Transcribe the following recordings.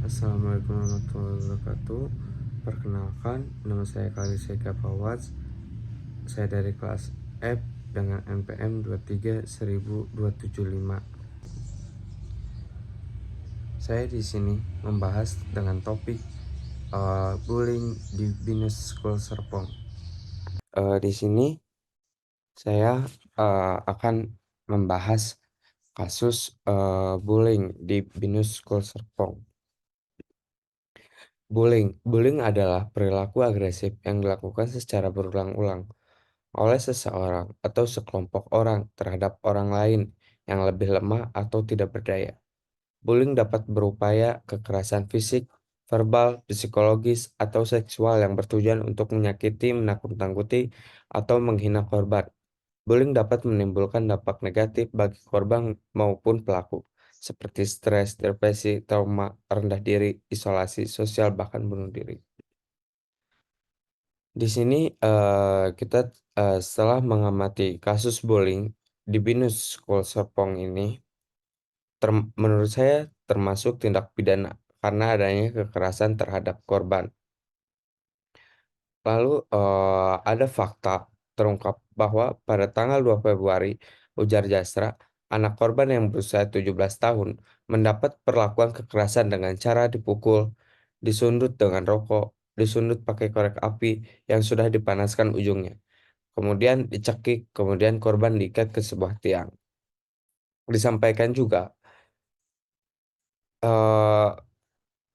Assalamualaikum warahmatullahi wabarakatuh. Perkenalkan, nama saya Kalisega Fawaz. Saya dari kelas F dengan NPM 2310275. Saya di sini membahas dengan topik bullying di Binus School Serpong. Di sini saya akan membahas kasus bullying di Binus School Serpong. Bullying adalah perilaku agresif yang dilakukan secara berulang-ulang oleh seseorang atau sekelompok orang terhadap orang lain yang lebih lemah atau tidak berdaya. Bullying dapat berupaya kekerasan fisik, verbal, psikologis, atau seksual yang bertujuan untuk menyakiti, menakut-nakuti, atau menghina korban. Bullying dapat menimbulkan dampak negatif bagi korban maupun pelaku, seperti stres, depresi, trauma, rendah diri, isolasi sosial, bahkan bunuh diri. Di sini kita setelah mengamati kasus bullying di Binus School Serpong ini, menurut saya termasuk tindak pidana karena adanya kekerasan terhadap korban. Lalu ada fakta terungkap bahwa pada tanggal 2 Februari, ujar Jasra, anak korban yang berusia 17 tahun, mendapat perlakuan kekerasan dengan cara dipukul, disundut dengan rokok, disundut pakai korek api yang sudah dipanaskan ujungnya. Kemudian dicekik, kemudian korban diikat ke sebuah tiang. Disampaikan juga eh,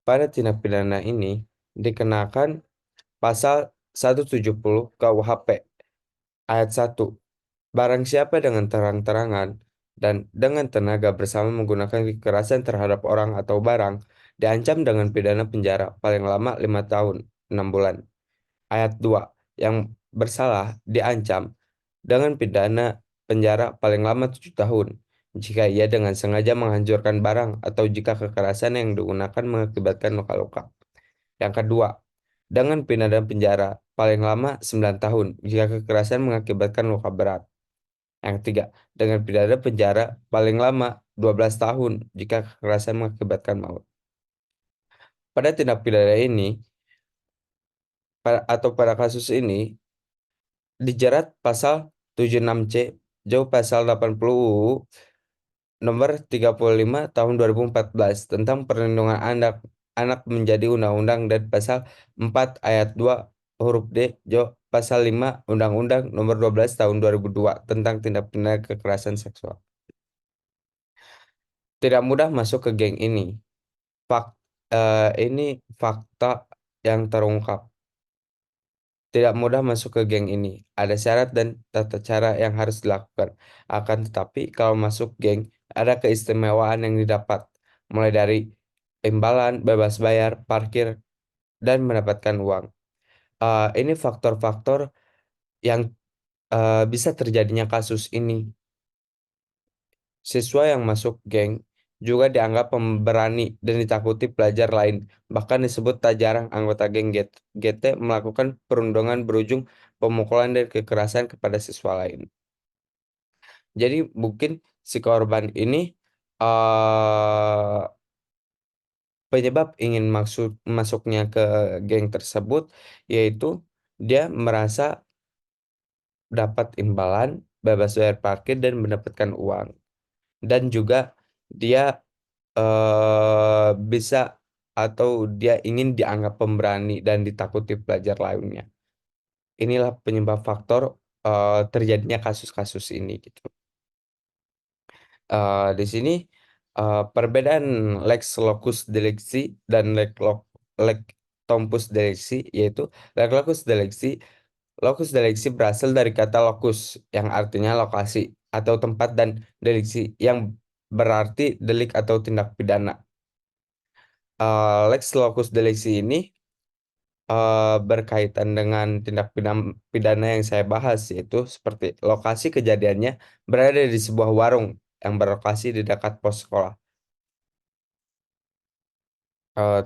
pada tindak pidana ini dikenakan pasal 170 KUHP ayat 1. Barang siapa dengan terang-terangan dan dengan tenaga bersama menggunakan kekerasan terhadap orang atau barang diancam dengan pidana penjara paling lama 5 tahun 6 bulan. Ayat 2, yang bersalah diancam dengan pidana penjara paling lama 7 tahun jika ia dengan sengaja menghancurkan barang atau jika kekerasan yang digunakan mengakibatkan luka-luka. Yang kedua, dengan pidana penjara paling lama 9 tahun jika kekerasan mengakibatkan luka berat. Yang ketiga, dengan pidana penjara paling lama 12 tahun jika kekerasan mengakibatkan maut. Pada tindak pidana ini, pada kasus ini, dijerat pasal 76C, jauh pasal 80 UU nomor 35 tahun 2014 tentang perlindungan anak anak menjadi undang-undang dan pasal 4 ayat 2 huruf D jo pasal 5 Undang-Undang nomor 12 tahun 2002 tentang tindak pidana kekerasan seksual. Tidak mudah masuk ke geng ini. Fak, ini fakta yang terungkap. Tidak mudah masuk ke geng ini. Ada syarat dan tata cara yang harus dilakukan. Akan tetapi, kalau masuk geng, ada keistimewaan yang didapat, mulai dari imbalan, bebas bayar, parkir, dan mendapatkan uang. Ini faktor-faktor yang bisa terjadinya kasus ini. Siswa yang masuk geng juga dianggap pemberani dan ditakuti pelajar lain. Bahkan disebut tak jarang anggota geng GT melakukan perundungan berujung pemukulan dan kekerasan kepada siswa lain. Jadi mungkin si korban ini eh penyebab ingin masuknya ke geng tersebut yaitu dia merasa dapat imbalan, bebas bayar parkir dan mendapatkan uang. Dan juga dia bisa atau dia ingin dianggap pemberani dan ditakuti pelajar lainnya. Inilah penyebab faktor terjadinya kasus-kasus ini gitu. Di sini perbedaan lex locus delicti dan lex tempus delicti yaitu locus delicti berasal dari kata locus yang artinya lokasi atau tempat dan delicti yang berarti delik atau tindak pidana. Lex locus delicti ini berkaitan dengan tindak pidana yang saya bahas, yaitu seperti lokasi kejadiannya berada di sebuah warung yang berlokasi di dekat pos sekolah.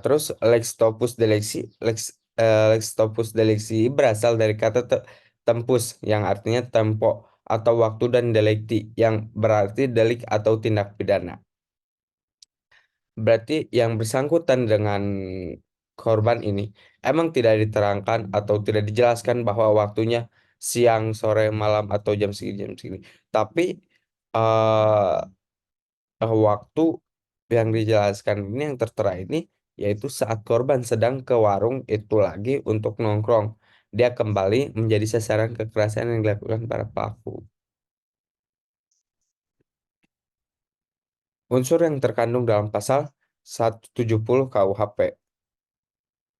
Terus lex topus delicti berasal dari kata tempus yang artinya tempo atau waktu dan delicti yang berarti delik atau tindak pidana. Berarti yang bersangkutan dengan korban ini emang tidak diterangkan atau tidak dijelaskan bahwa waktunya siang, sore, malam atau jam segini, jam segini. Tapi waktu yang dijelaskan ini yang tertera ini yaitu saat korban sedang ke warung itu lagi untuk nongkrong. Dia kembali menjadi sasaran kekerasan yang dilakukan para pelaku. Unsur yang terkandung dalam pasal 170 KUHP,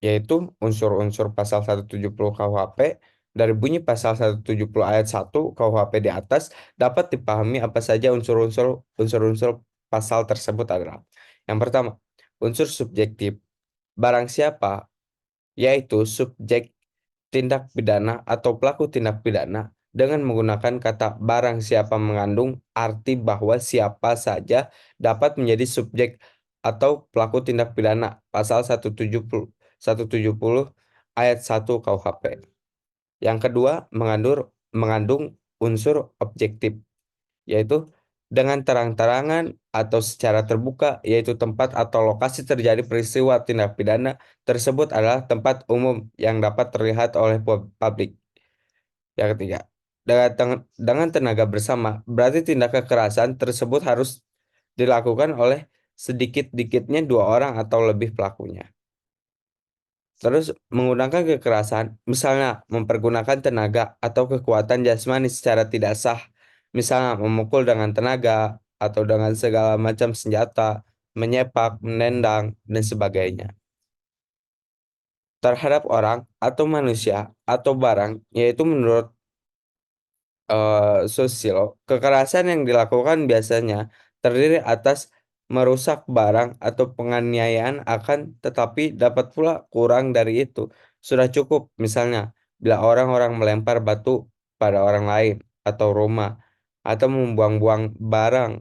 yaitu unsur-unsur pasal 170 KUHP dari bunyi pasal 170 ayat 1 KUHP di atas dapat dipahami apa saja unsur-unsur pasal tersebut adalah. Yang pertama, unsur subjektif. Barang siapa, yaitu subjek tindak pidana atau pelaku tindak pidana dengan menggunakan kata barang siapa mengandung arti bahwa siapa saja dapat menjadi subjek atau pelaku tindak pidana pasal 170 ayat 1 KUHP. Yang kedua, mengandung unsur objektif, yaitu dengan terang-terangan atau secara terbuka, yaitu tempat atau lokasi terjadi peristiwa tindak pidana tersebut adalah tempat umum yang dapat terlihat oleh publik. Yang ketiga, dengan tenaga bersama, berarti tindak kekerasan tersebut harus dilakukan oleh sedikit-dikitnya dua orang atau lebih pelakunya. Terus menggunakan kekerasan, misalnya mempergunakan tenaga atau kekuatan jasmani secara tidak sah, misalnya memukul dengan tenaga atau dengan segala macam senjata, menyepak, menendang, dan sebagainya. Terhadap orang atau manusia atau barang, yaitu menurut sosial, kekerasan yang dilakukan biasanya terdiri atas merusak barang atau penganiayaan akan tetapi dapat pula kurang dari itu. Sudah cukup misalnya bila orang-orang melempar batu pada orang lain atau rumah atau membuang-buang barang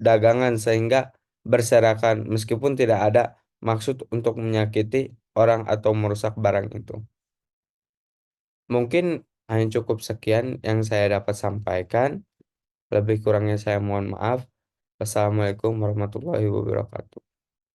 dagangan sehingga berserakan meskipun tidak ada maksud untuk menyakiti orang atau merusak barang itu. Mungkin hanya cukup sekian yang saya dapat sampaikan. Lebih kurangnya saya mohon maaf. Wassalamualaikum warahmatullahi wabarakatuh.